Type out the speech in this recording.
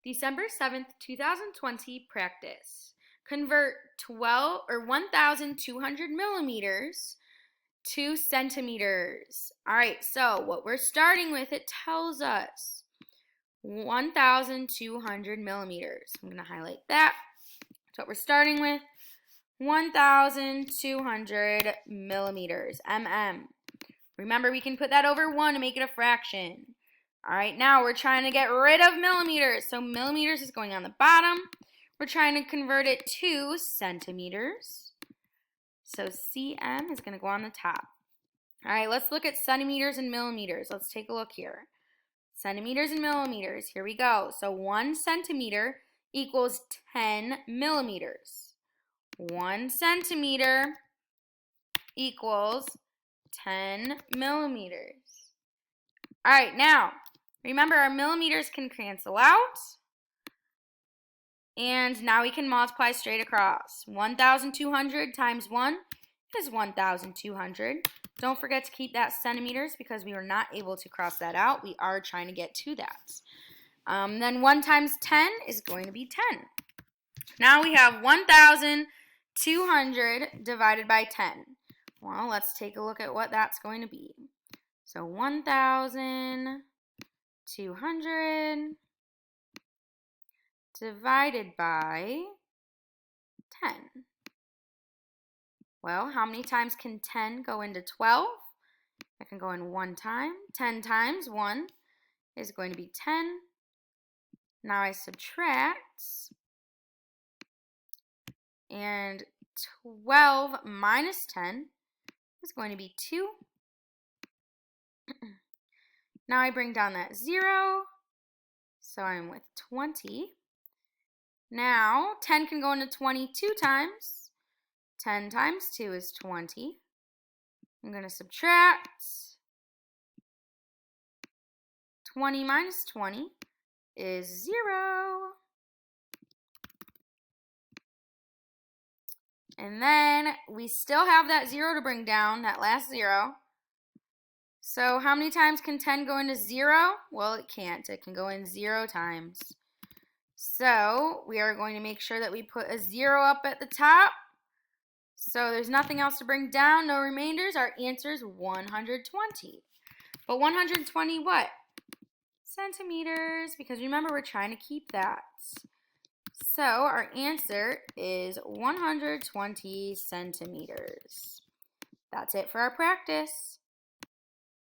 December 7th, 2020 practice. Convert 1,200 millimeters to centimeters. All right, so what we're starting with, it tells us 1,200 millimeters. I'm going to highlight that. That's what we're starting with. 1,200 millimeters, mm. Remember, we can put that over 1 to make it a fraction. All right, now we're trying to get rid of millimeters. So millimeters is going on the bottom. We're trying to convert it to centimeters. So cm is going to go on the top. All right, let's look at centimeters and millimeters. Let's take a look here. Centimeters and millimeters. Here we go. So 1 centimeter equals 10 millimeters. 1 centimeter equals 10 millimeters. All right, now, remember our millimeters can cancel out. And now we can multiply straight across. 1,200 times 1 is 1,200. Don't forget to keep that centimeters because we were not able to cross that out. We are trying to get to that. Then 1 times 10 is going to be 10. Now we have 1,200 divided by 10. Well, let's take a look at what that's going to be. So 1,200 divided by 10. Well, how many times can 10 go into 12? That can go in 1 time. 10 times 1 is going to be 10. Now I subtract. And 12 minus 10 is going to be 2. Now I bring down that 0. So I'm with 20. Now 10 can go into 22 times. 10 times 2 is 20. I'm going to subtract. 20 minus 20 is 0. And then we still have that 0 to bring down, that last 0. So how many times can 10 go into 0? Well, it can't. It can go in 0 times. So we are going to make sure that we put a 0 up at the top. So there's nothing else to bring down, no remainders. Our answer is 120. But 120 what? Centimeters, because remember we're trying to keep that. So our answer is 120 centimeters. That's it for our practice.